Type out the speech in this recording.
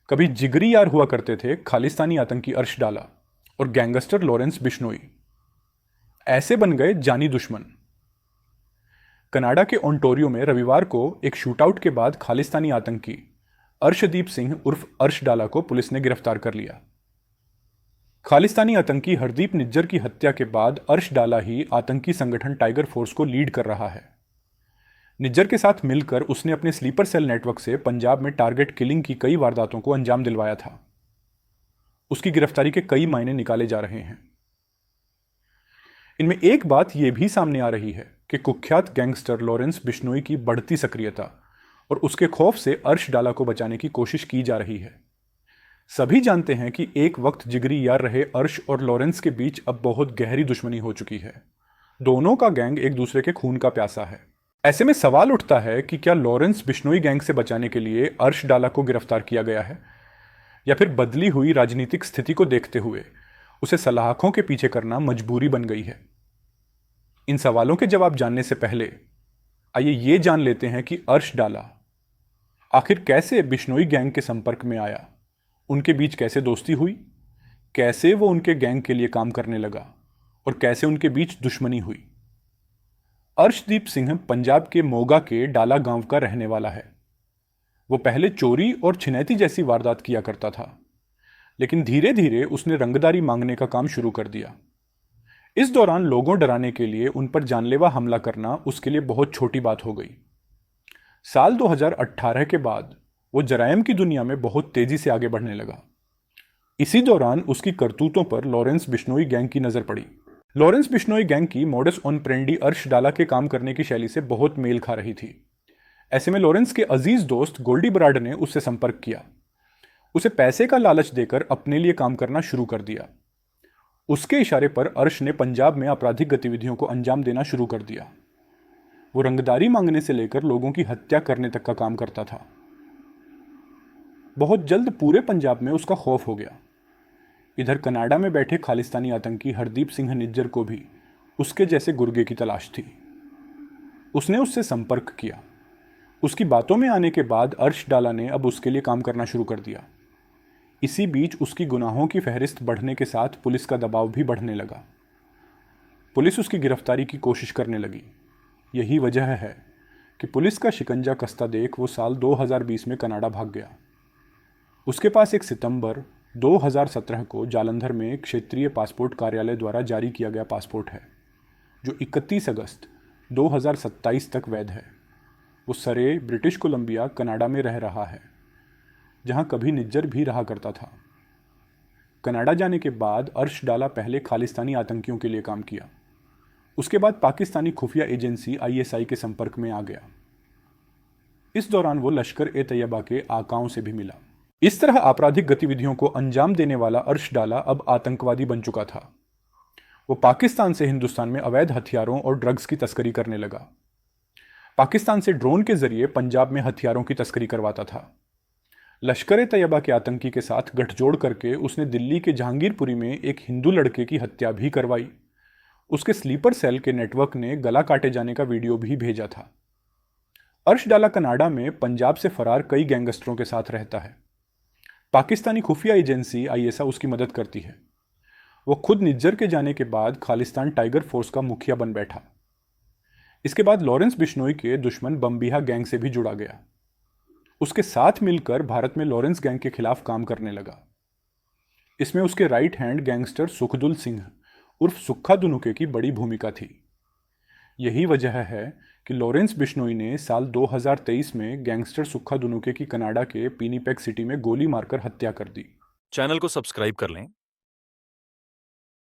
कभी जिगरी यार हुआ करते थे खालिस्तानी आतंकी अर्श डाला और गैंगस्टर लॉरेंस बिश्नोई। ऐसे बन गए जानी दुश्मन। कनाडा के ओंटारियो में रविवार को एक शूटआउट के बाद खालिस्तानी आतंकी अर्शदीप सिंह उर्फ अर्श डाला को पुलिस ने गिरफ्तार कर लिया। खालिस्तानी आतंकी हरदीप निज्जर की हत्या के बाद अर्श डाला ही आतंकी संगठन टाइगर फोर्स को लीड कर रहा है। निज्जर के साथ मिलकर उसने अपने स्लीपर सेल नेटवर्क से पंजाब में टारगेट किलिंग की कई वारदातों को अंजाम दिलवाया था। उसकी गिरफ्तारी के कई मायने निकाले जा रहे हैं। इनमें एक बात यह भी सामने आ रही है कि कुख्यात गैंगस्टर लॉरेंस बिश्नोई की बढ़ती सक्रियता और उसके खौफ से अर्श डाला को बचाने की कोशिश की जा रही है। सभी जानते हैं कि एक वक्त जिगरी यार रहे अर्श और लॉरेंस के बीच अब बहुत गहरी दुश्मनी हो चुकी है। दोनों का गैंग एक दूसरे के खून का प्यासा है। ऐसे में सवाल उठता है कि क्या लॉरेंस बिश्नोई गैंग से बचाने के लिए अर्श डाला को गिरफ्तार किया गया है, या फिर बदली हुई राजनीतिक स्थिति को देखते हुए उसे सलाखों के पीछे करना मजबूरी बन गई है। इन सवालों के जवाब जानने से पहले आइए ये जान लेते हैं कि अर्श डाला आखिर कैसे बिश्नोई गैंग के संपर्क में आया, उनके बीच कैसे दोस्ती हुई, कैसे वो उनके गैंग के लिए काम करने लगा और कैसे उनके बीच दुश्मनी हुई। अर्शदीप सिंह पंजाब के मोगा के डाला गांव का रहने वाला है। वो पहले चोरी और छिनैती जैसी वारदात किया करता था, लेकिन धीरे धीरे उसने रंगदारी मांगने का काम शुरू कर दिया। इस दौरान लोगों डराने के लिए उन पर जानलेवा हमला करना उसके लिए बहुत छोटी बात हो गई। साल 2018 के बाद वो जरायम की दुनिया में बहुत तेजी से आगे बढ़ने लगा। इसी दौरान उसकी करतूतों पर लॉरेंस बिश्नोई गैंग की नजर पड़ी। लॉरेंस बिश्नोई गैंग की मोडस ऑपरेंडी अर्श डाला के काम करने की शैली से बहुत मेल खा रही थी। ऐसे में लॉरेंस के अजीज दोस्त गोल्डी बराड ने उससे संपर्क किया। उसे पैसे का लालच देकर अपने लिए काम करना शुरू कर दिया। उसके इशारे पर अर्श ने पंजाब में आपराधिक गतिविधियों को अंजाम देना शुरू कर दिया। वो रंगदारी मांगने से लेकर लोगों की हत्या करने तक का काम करता था। बहुत जल्द पूरे पंजाब में उसका खौफ हो गया। इधर कनाडा में बैठे खालिस्तानी आतंकी हरदीप सिंह निज्जर को भी उसके जैसे गुर्गे की तलाश थी। उसने उससे संपर्क किया। उसकी बातों में आने के बाद अर्श डाला ने अब उसके लिए काम करना शुरू कर दिया। इसी बीच उसकी गुनाहों की फहरिस्त बढ़ने के साथ पुलिस का दबाव भी बढ़ने लगा। पुलिस उसकी गिरफ्तारी की कोशिश करने लगी। यही वजह है कि पुलिस का शिकंजा कसता देख वो साल 2020 में कनाडा भाग गया। उसके पास एक सितंबर 2017 को जालंधर में क्षेत्रीय पासपोर्ट कार्यालय द्वारा जारी किया गया पासपोर्ट है, जो 31 अगस्त 2027 तक वैध है। वो सरे ब्रिटिश कोलंबिया कनाडा में रह रहा है, जहां कभी निज्जर भी रहा करता था। कनाडा जाने के बाद अर्श डाला पहले खालिस्तानी आतंकियों के लिए काम किया। उसके बाद पाकिस्तानी खुफिया एजेंसी ISI के संपर्क में आ गया। इस दौरान वो लश्कर ए तैयबा के आकाओं से भी मिला। इस तरह आपराधिक गतिविधियों को अंजाम देने वाला अर्श डाला अब आतंकवादी बन चुका था। वो पाकिस्तान से हिंदुस्तान में अवैध हथियारों और ड्रग्स की तस्करी करने लगा। पाकिस्तान से ड्रोन के जरिए पंजाब में हथियारों की तस्करी करवाता था। लश्कर ए तैयबा के आतंकी के साथ गठजोड़ करके उसने दिल्ली के जहांगीरपुरी में एक हिंदू लड़के की हत्या भी करवाई। उसके स्लीपर सेल के नेटवर्क ने गला काटे जाने का वीडियो भी भेजा था। अर्श डाला कनाडा में पंजाब से फरार कई गैंगस्टरों के साथ रहता है। पाकिस्तानी खुफिया एजेंसी ISI उसकी मदद करती है। वो खुद निज्जर के जाने के बाद खालिस्तान टाइगर फोर्स का मुखिया बन बैठा। इसके बाद लॉरेंस बिश्नोई के दुश्मन बम्बिहा गैंग से भी जुड़ा गया। उसके साथ मिलकर भारत में लॉरेंस गैंग के खिलाफ काम करने लगा। इसमें उसके right hand gangster Sukhdul Singh उर्फ सुक्खा दुनुके की बड़ी भूमिका थी। यही वजह है कि लॉरेंस बिश्नोई ने साल 2023 में गैंगस्टर सुक्खा दुनुके की कनाडा के पिनिपेग सिटी में गोली मारकर हत्या कर दी। चैनल को सब्सक्राइब कर लें